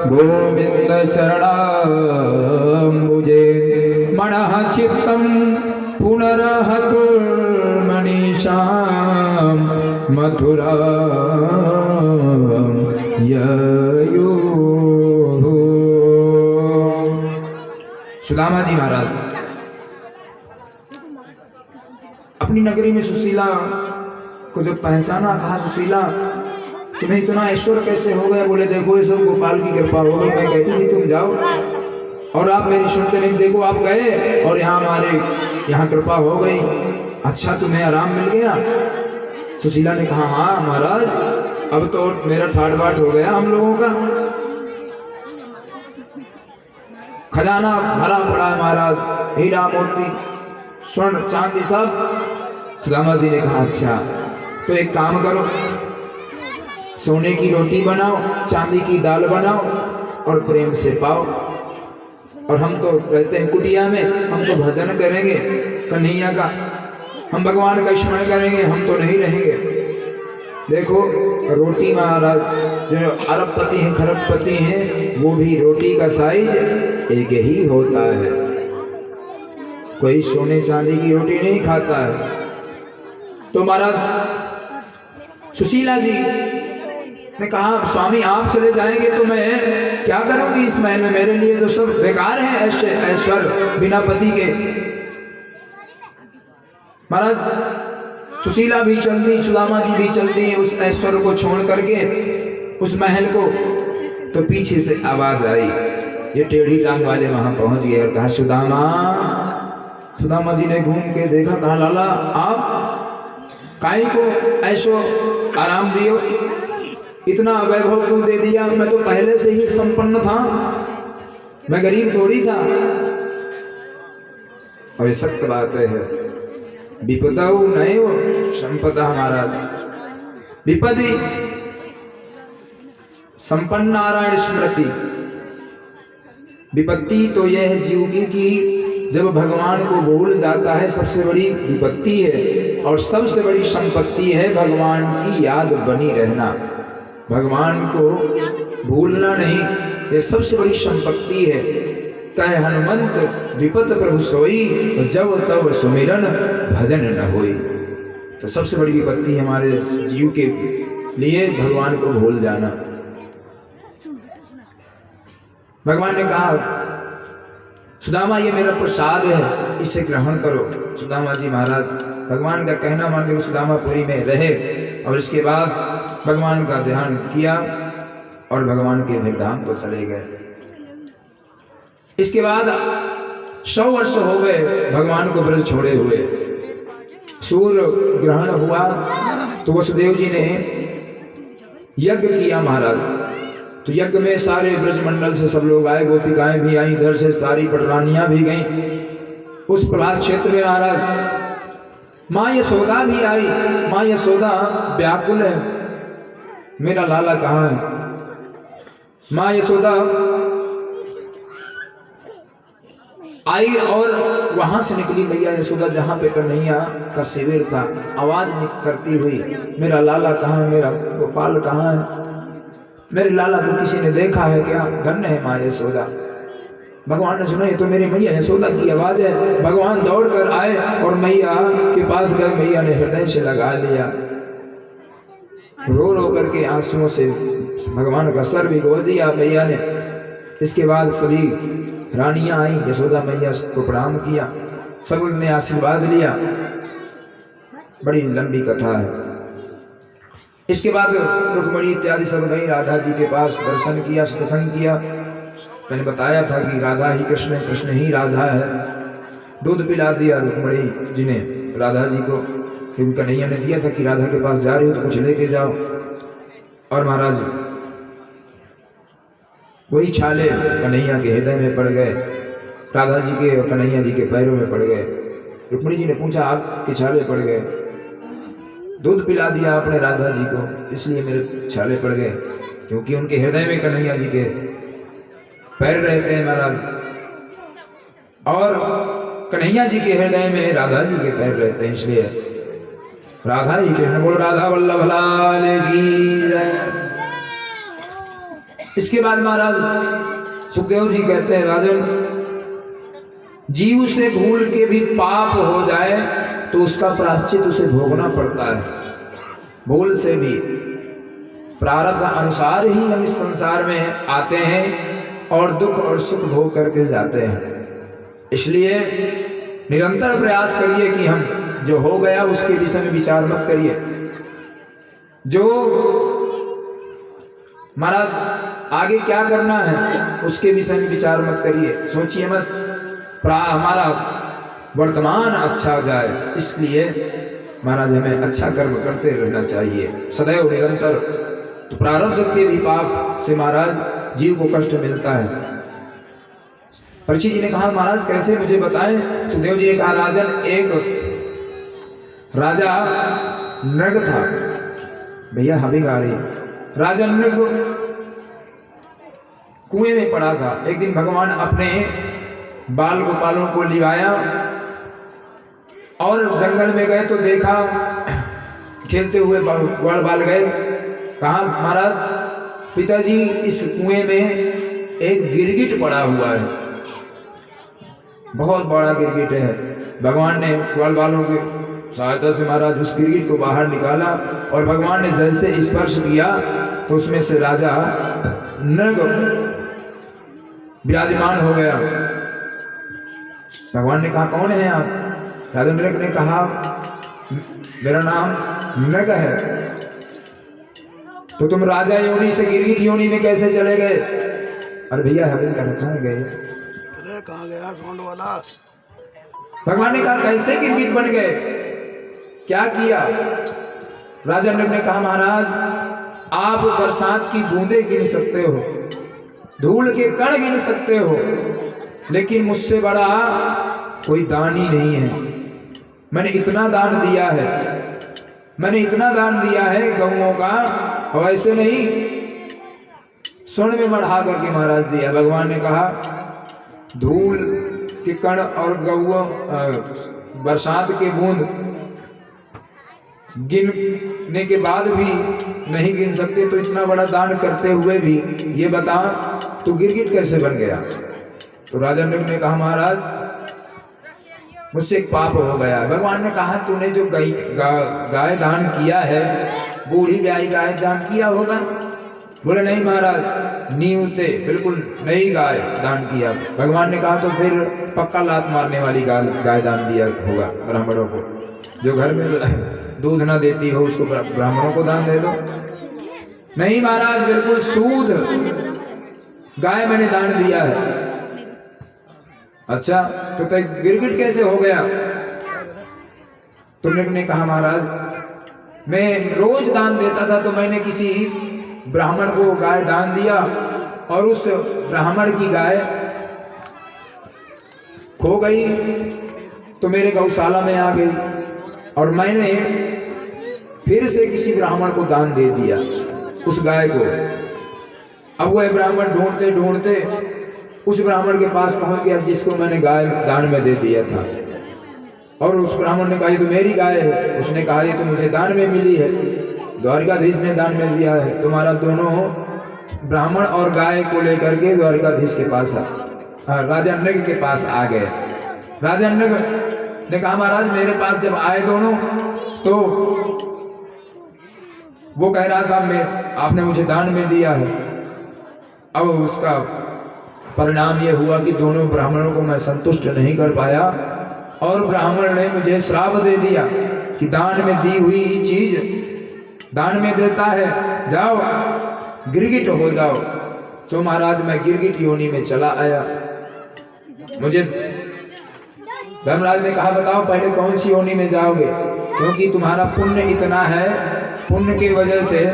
गोविंद चरणाम्बुजे मनः चित्तं पुनरहतुर्मनीषां मथुरां ययुः। सुदामा जी महाराज अपनी नगरी में सुशीला को जब पहचाना, कहा सुशीला तुम्हें इतना ऐश्वर्य कैसे हो गया? बोले देखो ये सब गोपाल की कृपा हो गई। मैं कहती थी तुम जाओ और आप मेरी सुनते नहीं, देखो आप गए और यहाँ हमारे यहाँ कृपा हो गई। अच्छा तुम्हें आराम मिल गया? सुशीला ने कहा हाँ महाराज, अब तो मेरा ठाट बाट हो गया हम लोगों का, खजाना भरा पड़ा है महाराज, हीरा मोती स्वर्ण चांदी सब। सुदामा जी ने कहा अच्छा तो एक काम करो, सोने की रोटी बनाओ, चांदी की दाल बनाओ और प्रेम से पाओ, और हम तो रहते हैं कुटिया में, हम तो भजन करेंगे कन्हैया का, हम भगवान का स्मरण करेंगे, हम तो नहीं रहेंगे। देखो रोटी महाराज जो अरबपति हैं खरबपति हैं, वो भी रोटी का साइज एक ही होता है, कोई सोने चांदी की रोटी नहीं खाता है। तो महाराज सुशीला जी ने कहा स्वामी आप चले जाएंगे तो मैं क्या करूंगी इस महल में, मेरे लिए तो सब बेकार है ऐश्वर्य बिना पति के। महाराज सुशीला भी चल दी, सुदामा जी भी चल दी उस ऐश्वर्य को छोड़ करके उस महल को। तो पीछे से आवाज आई, ये टेढ़ी टांग वाले वहां पहुंच गए और कहा सुदामा। सुदामा जी ने घूम के देखा, कहा लाला आप काई को ऐशो आराम दियो, इतना वैभव क्यों दे दिया? मैं तो पहले से ही संपन्न था, मैं गरीब थोड़ी था। और ये सत्य बात है, विपदाऊ नैव संपदा महाराज, विपदि संपन्न नारायण स्मृति। विपत्ति तो यह है जीव की जब भगवान को भूल जाता है, सबसे बड़ी विपत्ति है, और सबसे बड़ी संपत्ति है भगवान की याद बनी रहना, भगवान को भूलना नहीं, ये सबसे बड़ी संपत्ति है। कहे हनुमंत विपत प्रभु सोई, जब तब सुमिरन भजन न होई। तो सबसे बड़ी विपत्ति है हमारे जीव के लिए भगवान को भूल जाना। भगवान ने कहा सुदामा ये मेरा प्रसाद है, इसे ग्रहण करो। सुदामा जी महाराज भगवान का कहना मान के सुदामापुरी में रहे, और इसके बाद भगवान का ध्यान किया और भगवान के धाम को चले गए। इसके बाद 100 वर्ष हो गए भगवान को ब्रज छोड़े हुए। सूर्य ग्रहण हुआ तो वसुदेव जी ने यज्ञ किया महाराज। तो यज्ञ में सारे ब्रजमंडल से सब लोग आए, गोपिकाएं भी आई, इधर से सारी पटरानियां भी गईं। उस प्रभास क्षेत्र में महाराज माँ यशोदा भी आई। माँ यशोदा व्याकुल है, मेरा लाला कहाँ है? माँ यशोदा आई और वहां से निकली मैया यशोदा जहां पे कन्हैया का शिविर था, आवाज करती हुई मेरा लाला कहाँ है, मेरा गोपाल कहाँ है, मेरे लाला को किसी ने देखा है क्या? धन्य है माँ यशोदा। भगवान ने सुना ये तो मेरी मैया यशोदा की आवाज है। भगवान दौड़ कर आए और मैया के पास गए, मैया ने हृदय से लगा लिया, रो रो करके आंसुओं से भगवान का सर भिगो दिया मैया ने। इसके बाद सभी रानियां आई, यशोदा मैया को प्रणाम किया, सब ने आशीर्वाद लिया। बड़ी लंबी कथा है। इसके बाद रुक्मिणी इत्यादि सब गई राधा जी के पास, दर्शन किया, सत्संग किया। मैंने बताया था कि राधा ही कृष्ण है, कृष्ण ही राधा है। दूध पिला दिया रुक्मिणी जी ने राधा जी को, क्योंकि कन्हैया ने दिया था कि राधा के पास जा रही हो तो कुछ लेके जाओ। और महाराज वही छाले कन्हैया के हृदय में पड़ गए, राधा जी के और कन्हैया जी के पैरों में पड़ गए। रुक्मिणी जी ने पूछा आपके छाले पड़ गए? दूध पिला दिया आपने राधा जी को, इसलिए मेरे छाले पड़ गए, क्योंकि उनके हृदय में कन्हैया जी के पैर रहते हैं महाराज, और कन्हैया जी के हृदय में राधा जी के पैर रहते हैं, इसलिए राधा ही कृष्ण बोलो राधा वल्लभ लाल की जय। इसके बाद महाराज सुखदेव जी कहते हैं, राजन, जीव से भूल के भी पाप हो जाए तो उसका प्रायश्चित उसे भोगना पड़ता है। भूल से भी प्रारब्ध अनुसार ही हम इस संसार में आते हैं और दुख और सुख भोग करके जाते हैं। इसलिए निरंतर प्रयास करिए कि हम जो हो गया उसके विषय में विचार मत करिए। जो महाराज आगे क्या करना है उसके विषय में विचार मत करिए, सोचिए मत। हमारा वर्तमान अच्छा जाए, इसलिए महाराज हमें अच्छा कर्म करते रहना चाहिए सदैव निरंतर। तो प्रारब्ध के भी पाप से महाराज जीव को कष्ट मिलता है। परीक्षित जी ने कहा, महाराज कैसे मुझे बताएं। सुखदेव जी ने कहा, राजन, एक राजा नृग था। भैया हबी गा रही। राजा नृग कुएं में पड़ा था। एक दिन भगवान अपने बाल गोपालों को लिवाया और जंगल में गए तो देखा खेलते हुए ग्वाल बाल गए। कहा, महाराज पिताजी, इस कुएं में एक गिरगिट पड़ा हुआ है, बहुत बड़ा गिरगिट है। भगवान ने ग्वाल बालों की सहायता से महाराज उस गिरगिट को बाहर निकाला और भगवान ने जैसे स्पर्श किया तो उसमें से राजा नृग विराजमान हो गया। भगवान ने कहा, कौन है आप? राजा नृग ने कहा, मेरा नाम नृग है। तो तुम राजा योनि से गिरगिट योनि में कैसे चले गए? अरे भैया हविन कर रखा है, गए कहाँ गया साउंड वाला? भगवान ने कहा, कैसे गिरगिट बन गए, क्या किया? राजा नृग ने कहा, महाराज आप बरसात की बूंदें गिन सकते हो, धूल के कण गिन सकते हो, लेकिन मुझसे बड़ा कोई दान ही नहीं है। मैंने इतना दान दिया है, मैंने इतना दान दिया है गौओं का, और ऐसे नहीं स्वर्ण में मढ़ा करके महाराज दिया। भगवान ने कहा, धूल के कण और गौओं बरसात के बूंद गिनने के बाद भी नहीं गिन सकते, तो इतना बड़ा दान करते हुए भी ये बता तू गिरगिट कैसे बन गया? तो राजा नृग ने कहा, महाराज मुझसे एक पाप हो गया। भगवान ने कहा, तूने जो गाय दान किया है, बूढ़ी ब्याई गाय दान किया होगा? बोले नहीं महाराज, नीवते बिल्कुल नई गाय दान किया। भगवान ने कहा, तो फिर पक्का लात मारने वाली गाय दान दिया होगा ब्राह्मणों को, जो घर में दूध ना देती हो उसको ब्राह्मणों को दान दे दो। नहीं महाराज, बिल्कुल शुद्ध गाय मैंने दान दिया है। अच्छा, तो गिरगिट कैसे हो गया? तुमने ने कहा, महाराज मैं रोज दान देता था, तो मैंने किसी ब्राह्मण को गाय दान दिया और उस ब्राह्मण की गाय खो गई, तो मेरे गौशाला में आ गई और मैंने फिर से किसी ब्राह्मण को दान दे दिया उस गाय को। अब वह ब्राह्मण ढूंढते ढूंढते उस ब्राह्मण के पास पहुंच गया जिसको मैंने गाय दान में दे दिया था, और उस ब्राह्मण ने कहा, ये तो मेरी गाय है। उसने कहा, ये तो मुझे दान में मिली है, द्वारिकाधीश ने दान में दिया है। तुम्हारा दोनों ब्राह्मण और गाय को लेकर के द्वारिकाधीश के पास राजा नृग के पास आ गए। राजा नृग ने कहा, महाराज मेरे पास जब आए दोनों, तो वो कह रहा था, मैं आपने मुझे दान में दिया है। अब उसका परिणाम यह हुआ कि दोनों ब्राह्मणों को मैं संतुष्ट नहीं कर पाया और ब्राह्मण ने मुझे श्राप दे दिया कि दान में दी हुई चीज दान में देता है, जाओ गिरगिट हो जाओ। तो महाराज मैं गिरगिट योनि में चला आया। मुझे धर्मराज ने कहा, बताओ पहले कौन सी योनि में जाओगे, क्योंकि तुम्हारा पुण्य इतना है, पुण्य की वजह से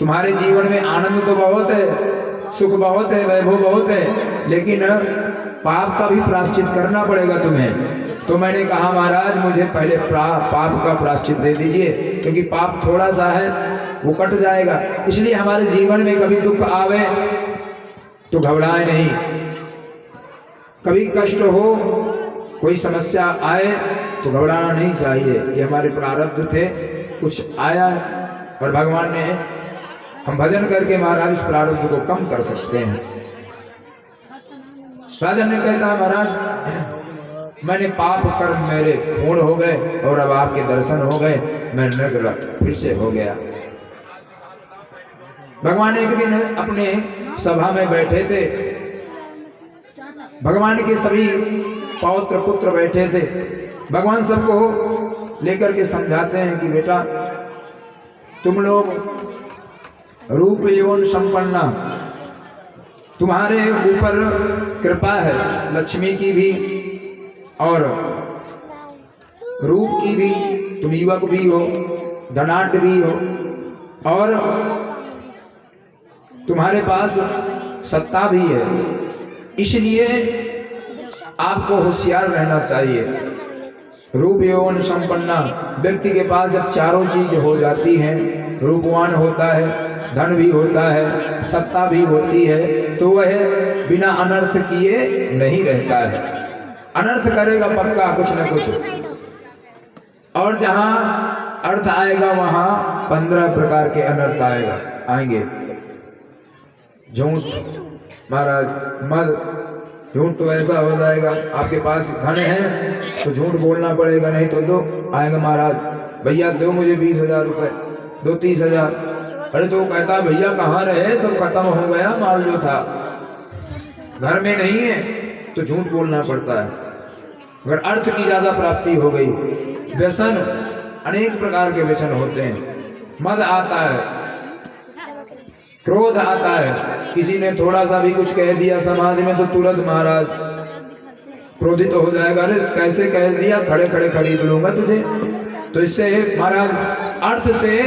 तुम्हारे जीवन में आनंद तो बहुत है, सुख बहुत है, वैभव बहुत है, लेकिन पाप का भी प्रायश्चित करना पड़ेगा तुम्हें। तो मैंने कहा, महाराज मुझे पहले पाप का प्रायश्चित दे दीजिए, क्योंकि पाप थोड़ा सा है वो कट जाएगा। इसलिए हमारे जीवन में कभी दुख आवे तो घबराए नहीं, कभी कष्ट हो, कोई समस्या आए तो घबराना नहीं चाहिए। ये हमारे प्रारब्ध थे, कुछ आया और भगवान ने हम भजन करके महाराज इस प्रारब्ध को कम कर सकते हैं। राजन ने कहता है महाराज मैंने पाप कर्म मेरे पूर्ण हो गए और अब आपके दर्शन हो गए, मैं नृग फिर से हो गया। भगवान एक दिन अपने सभा में बैठे थे, भगवान के सभी पौत्र पुत्र बैठे थे। भगवान सबको लेकर के समझाते हैं कि बेटा तुम लोग रूप यौन संपन्ना, तुम्हारे ऊपर कृपा है लक्ष्मी की भी और रूप की भी, तुम युवक भी हो, धनाढ़ भी हो और तुम्हारे पास सत्ता भी है, इसलिए आपको होशियार रहना चाहिए। रूप यौन संपन्ना व्यक्ति के पास जब चारों चीज हो जाती हैं, रूपवान होता है, धन भी होता है, सत्ता भी होती है, तो वह बिना अनर्थ किए नहीं रहता है। अनर्थ करेगा पक्का कुछ न कुछ, और जहां अर्थ आएगा वहां 15 प्रकार के अनर्थ आएंगे। झूठ महाराज, मद, झूठ तो ऐसा हो जाएगा, आपके पास धन है तो झूठ बोलना पड़ेगा, नहीं तो दो आएगा महाराज भैया दो मुझे 20,000 रुपए, दो 30,000। अरे तो कहता भैया कहाँ रहे, सब खत्म हो गया, माल जो था घर में नहीं है, तो झूठ बोलना पड़ता है। अगर अर्थ की ज्यादा प्राप्ति हो गई, व्यसन अनेक प्रकार के व्यसन होते हैं। मद आता है, क्रोध आता है, किसी ने थोड़ा सा भी कुछ कह दिया समाज में तो तुरंत महाराज क्रोधित हो जाएगा, अरे कैसे कह दिया, खड़े खड़े खरीद लूंगा तुझे। तो इससे महाराज अर्थ से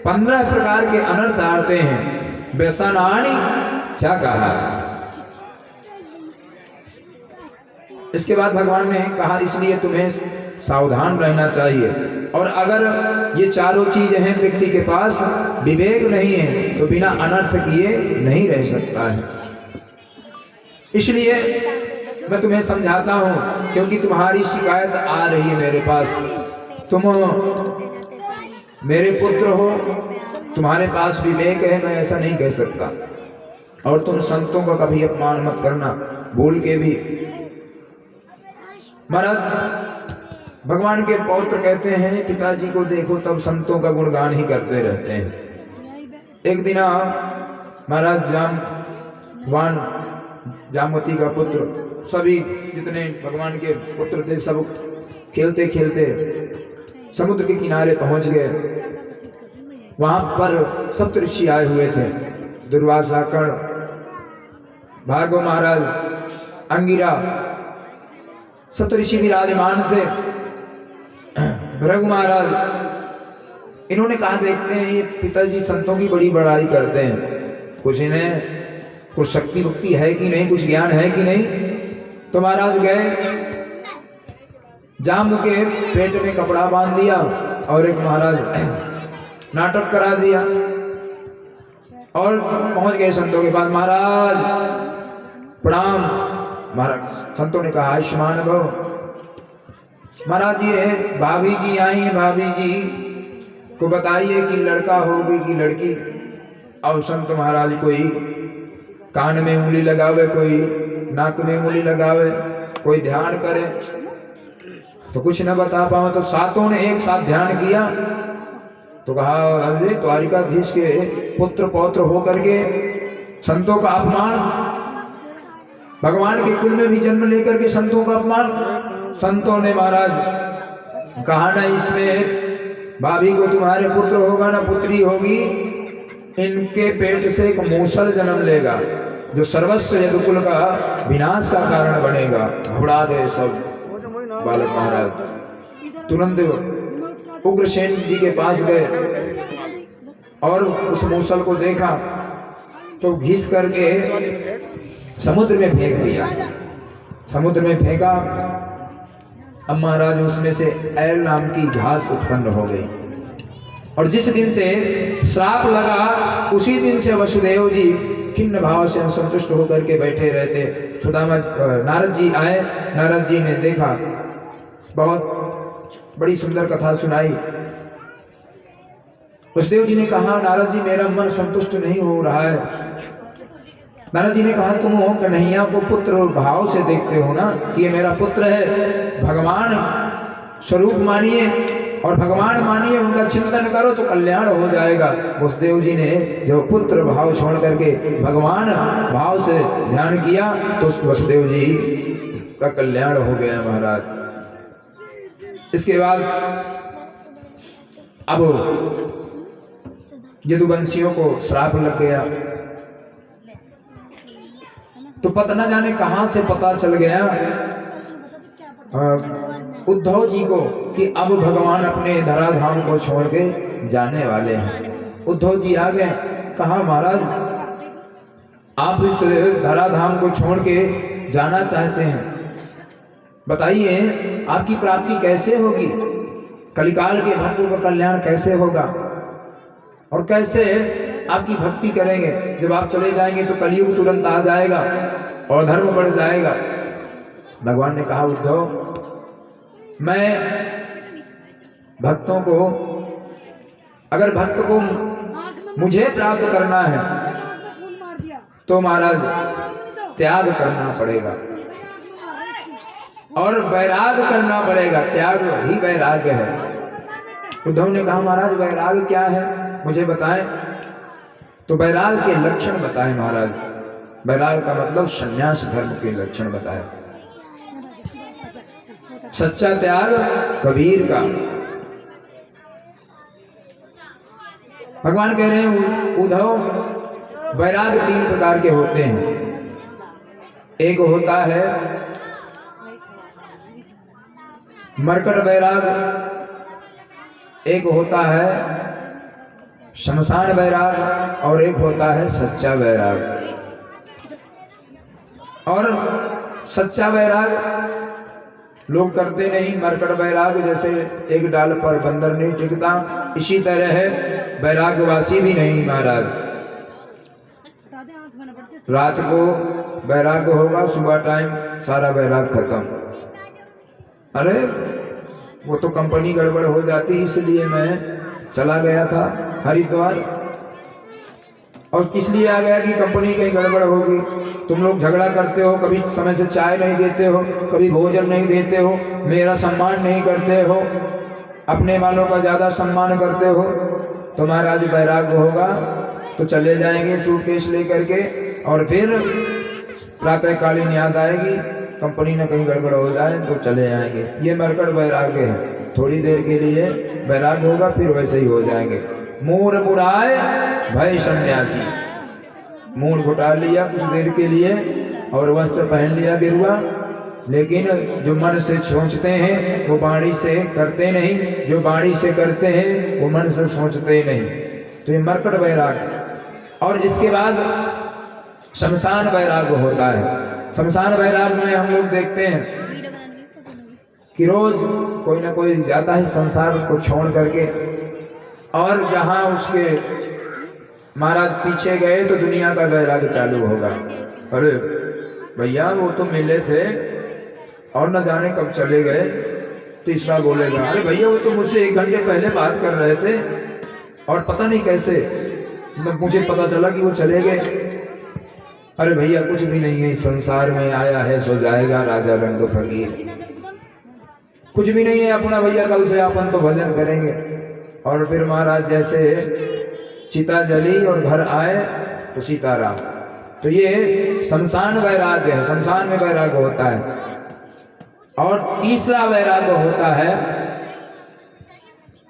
15 प्रकार के अनर्थ आते हैं। व्यसनानि च कहा। इसके बाद भगवान ने कहा इसलिए तुम्हें सावधान रहना चाहिए, और अगर ये चारों चीजें हैं व्यक्ति के पास, विवेक नहीं है तो बिना अनर्थ किए नहीं रह सकता है। इसलिए मैं तुम्हें समझाता हूं, क्योंकि तुम्हारी शिकायत आ रही है मेरे पास, तुम मेरे पुत्र हो, तुम्हारे पास विवेक है, मैं ऐसा नहीं कह सकता, और तुम संतों का कभी अपमान मत करना भूल के भी। महाराज भगवान के पौत्र कहते हैं पिताजी को देखो तब संतों का गुणगान ही करते रहते हैं। एक दिन महाराज जामवती का पुत्र, सभी जितने भगवान के पुत्र थे सब खेलते खेलते समुद्र के किनारे पहुंच गए। वहां पर सप्तऋषि आए हुए थे, दुर्वासा, कर्ण, भार्गव महाराज, अंगिरा, सप्तऋषि विराजमान थे। भृगु महाराज, इन्होंने कहा देखते हैं ये पिताजी संतों की बड़ी बड़ाई करते हैं, कुछ इन्हें कुछ शक्ति भक्ति है कि नहीं, कुछ ज्ञान है कि नहीं। तो महाराज गए, जाम्ब के पेट में कपड़ा बांध दिया और एक महाराज नाटक करा दिया और पहुंच गए संतों के पास। महाराज प्रणाम। महाराज संतों ने कहा आयुष्मान भव। महाराज ये भाभी जी आई हैं, भाभी जी को बताइए कि लड़का होगी कि लड़की। और संत महाराज कोई कान में उंगली लगावे, कोई नाक में उंगली लगावे, कोई ध्यान करे, तो कुछ न बता पाओ। तो सातों ने एक साथ ध्यान किया तो कहा अरे द्वारिकाधीश के पुत्र पौत्र होकर के संतों का अपमान, भगवान के कुल में भी जन्म लेकर के संतों का अपमान। संतों ने महाराज कहा ना इसमें भाभी को तुम्हारे पुत्र होगा ना पुत्री होगी, इनके पेट से एक मूसल जन्म लेगा जो सर्वस्व यदुकुल का विनाश का कारण बनेगा। घबरा गए सब बालक महाराज, तुरंत उग्रसेन जी के पास गए और उस मूसल को देखा तो घिस करके समुद्र में फेंक दिया। समुद्र में फेंका, अब महाराज उसमें से ऐल नाम की घास उत्पन्न हो गई, और जिस दिन से श्राप लगा उसी दिन से वसुदेव जी खिन्न भाव से संतुष्ट होकर के बैठे रहते। सुदामा नारद जी आए, नारद जी ने देखा, बहुत बड़ी सुंदर कथा सुनाई। वसुदेव जी ने कहा नारद जी मेरा मन संतुष्ट नहीं हो रहा है। नारद जी ने कहा तुम हो कन्हैया को पुत्र और भाव से देखते हो ना कि ये मेरा पुत्र है, भगवान स्वरूप मानिए और भगवान मानिए, उनका चिंतन करो तो कल्याण हो जाएगा। वसुदेव जी ने जब पुत्र भाव छोड़ करके भगवान भाव से ध्यान किया तो वसुदेव जी का कल्याण हो गया महाराज। इसके बाद अब यदुवंशियों को श्राप लग गया, तो पता न जाने कहां से पता चल गया उद्धव जी को कि अब भगवान अपने धराधाम को छोड़ के जाने वाले हैं। उद्धव जी आ गए, कहा महाराज आप इस धराधाम को छोड़ के जाना चाहते हैं, बताइए आपकी प्राप्ति कैसे होगी, कलिकाल के भक्तों का कल्याण कैसे होगा और कैसे आपकी भक्ति करेंगे। जब आप चले जाएंगे तो कलयुग तुरंत आ जाएगा और धर्म बढ़ जाएगा। भगवान ने कहा उद्धव मैं भक्तों को, अगर भक्त को मुझे प्राप्त करना है तो महाराज त्याग करना पड़ेगा और वैराग करना पड़ेगा, त्याग ही वैराग्य है। उद्धव ने कहा महाराज वैराग क्या है मुझे बताएं। तो वैराग के लक्षण बताए महाराज। वैराग का मतलब संन्यास धर्म के लक्षण बताए। सच्चा त्याग कबीर का। भगवान कह रहे हैं उद्धव वैराग 3 प्रकार के होते हैं। एक होता है मरकट वैराग, एक होता है शमशान वैराग और एक होता है सच्चा वैराग। और सच्चा वैराग लोग करते नहीं, मरकट वैराग जैसे एक डाल पर बंदर नहीं टिकता, इसी तरह है वैरागवासी भी नहीं महाराज। रात को वैराग होगा, सुबह टाइम सारा वैराग खत्म। अरे वो तो कंपनी गड़बड़ हो जाती, इसलिए मैं चला गया था हरिद्वार। और इसलिए आ गया कि कंपनी कहीं गड़बड़ होगी। तुम लोग झगड़ा करते हो, कभी समय से चाय नहीं देते हो, कभी भोजन नहीं देते हो, मेरा सम्मान नहीं करते हो, अपने वालों का ज़्यादा सम्मान करते हो। तो महाराज वैराग्य होगा तो चले जाएंगे सूटकेस लेकर के, और फिर प्रातःकालीन याद आएगी कंपनी में कहीं गड़बड़ हो जाए तो चले आएंगे। ये मरकट वैराग्य है, थोड़ी देर के लिए वैराग्य होगा फिर वैसे ही हो जाएंगे। मूढ़ मुड़ाए भय सन्यासी, मूढ़ घुटा लिया कुछ देर के लिए और वस्त्र पहन लिया गिरुआ, लेकिन जो मन से सोचते हैं वो वाणी से करते नहीं, जो वाणी से करते हैं वो मन से सोचते नहीं। तो ये मरकट वैराग। और इसके बाद शमशान वैराग होता है। शमशान वैराग में हम लोग देखते हैं कि रोज कोई ना कोई जाता है संसार को छोड़ करके, और जहाँ उसके महाराज पीछे गए तो दुनिया का वैराग चालू होगा। अरे भैया वो तो मिले थे और न जाने कब चले गए। तीसरा बोलेगा अरे भैया वो तो मुझसे 1 घंटे पहले बात कर रहे थे और पता नहीं कैसे मुझे पता चला कि वो चले गए। अरे भैया कुछ भी नहीं है, इस संसार में आया है सो जाएगा, राजा रंग फकीर। कुछ भी नहीं है अपना भैया, कल से अपन तो भजन करेंगे। और फिर महाराज जैसे चिता जली और घर आए तो सीताराम। तो ये शमशान वैराग्य है, शमशान में वैराग्य होता है। और तीसरा वैराग्य होता है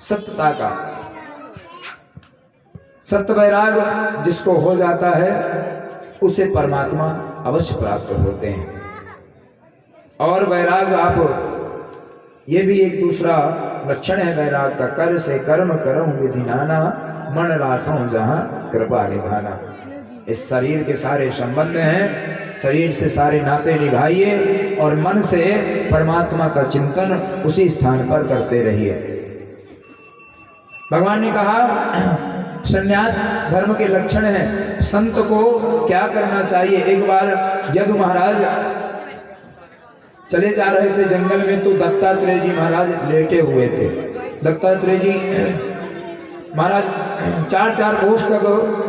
सत्यता का। सत्य वैराग्य जिसको हो जाता है उसे परमात्मा अवश्य प्राप्त होते हैं। और वैराग्य आप ये भी एक दूसरा लक्षण है वैराग का। कर से कर्म करूं विधि नाना, मन राखूं जहां कृपा निधाना। इस शरीर के सारे संबंध हैं, शरीर से सारे नाते निभाइए और मन से परमात्मा का चिंतन उसी स्थान पर करते रहिए। भगवान ने कहा संन्यास धर्म के लक्षण है। संत को क्या करना चाहिए। एक बार यदु महाराज चले जा रहे थे जंगल में, तो दत्तात्रेय जी महाराज लेटे हुए थे। दत्तात्रेय जी महाराज 4-4 कोस तक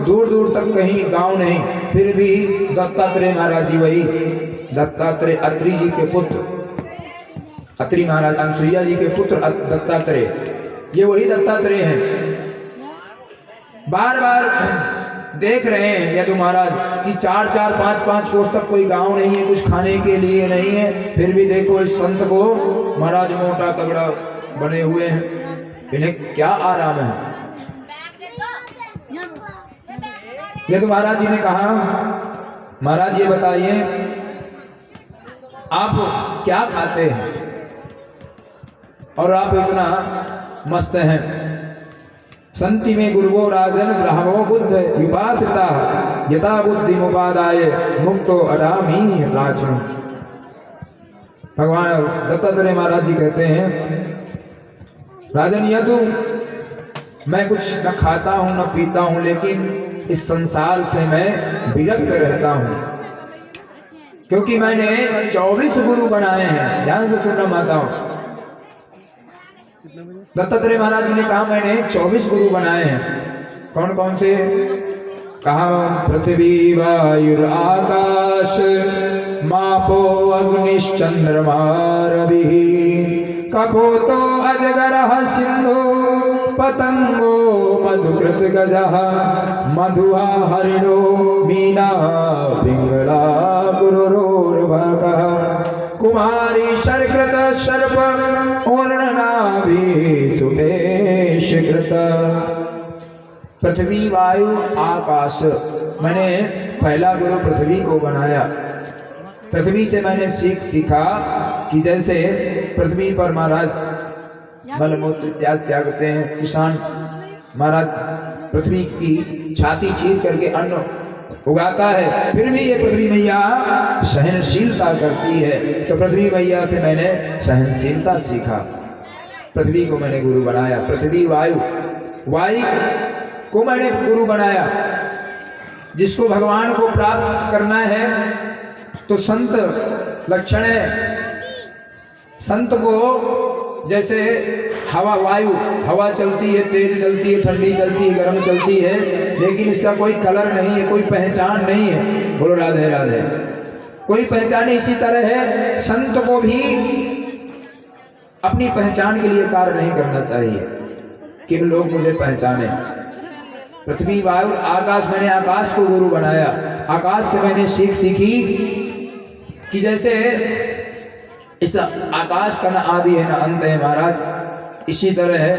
दूर दूर तक कहीं गांव नहीं, फिर भी दत्तात्रेय महाराज जी वही दत्तात्रेय अत्रि जी के पुत्र, अत्रि महाराज अनसुईया जी के पुत्र दत्तात्रेय, ये वही दत्तात्रेय हैं। बार बार देख रहे हैं यदु महाराज कि 4-4 5-5 कोस तक कोई गांव नहीं है, कुछ खाने के लिए नहीं है, फिर भी देखो इस संत को महाराज मोटा तगड़ा बने हुए हैं, इन्हें क्या आराम है। यदु महाराज जी ने कहा महाराज ये बताइए आप क्या खाते हैं और आप इतना मस्त हैं। संति में गुरुवो राजन ब्राह्मो बुद्ध विपासिता यथा बुद्धि मुपादाय मुक्तो अरामी राजन। भगवान दत्तात्रेय महाराज जी कहते हैं राजन यदु मैं कुछ न खाता हूं न पीता हूं, लेकिन इस संसार से मैं विरक्त रहता हूं, क्योंकि मैंने 24 गुरु बनाए हैं। ध्यान से सुनना माताओं, दत्तात्रेय महाराज जी ने कहा मैंने 24 गुरु बनाए हैं। कौन कौन से? कहा पृथ्वी वायुर आकाश मापो अग्निश्चंद्रमा रविः कपोतो अजगरः सिंधु पतंगो मधुकृत गजः मधुआ हरिणो मीना पिंगला गुरुरोर्भकः कुमारी शर्कृत सर्प ओर्णनाभि सुदेश कृत। पृथ्वी वायु आकाश, मैंने पहला गुरु पृथ्वी को बनाया। पृथ्वी से मैंने सीखा कि जैसे पृथ्वी पर महाराज मलमूत्र त्यागते हैं, किसान महाराज पृथ्वी की छाती चीर करके अन्न उगाता है, फिर भी ये पृथ्वी मैया सहनशीलता करती है। तो पृथ्वी मैया से मैंने सहनशीलता सीखा, पृथ्वी को मैंने गुरु बनाया। पृथ्वी वायु को मैंने गुरु बनाया। जिसको भगवान को प्राप्त करना है तो संत लक्षण है। संत को जैसे हवा चलती है, तेज चलती है, ठंडी चलती है, गर्म चलती है, लेकिन इसका कोई कलर नहीं है, कोई पहचान नहीं है। बोलो राधे राधे। कोई पहचान नहीं। इसी तरह है संत को भी अपनी पहचान के लिए कार्य नहीं करना चाहिए कि लोग मुझे पहचाने। पृथ्वी वायु आकाश, मैंने आकाश को गुरु बनाया। आकाश से मैंने सीखी कि जैसे इस आकाश का ना आदि है ना अंत है महाराज, इसी तरह है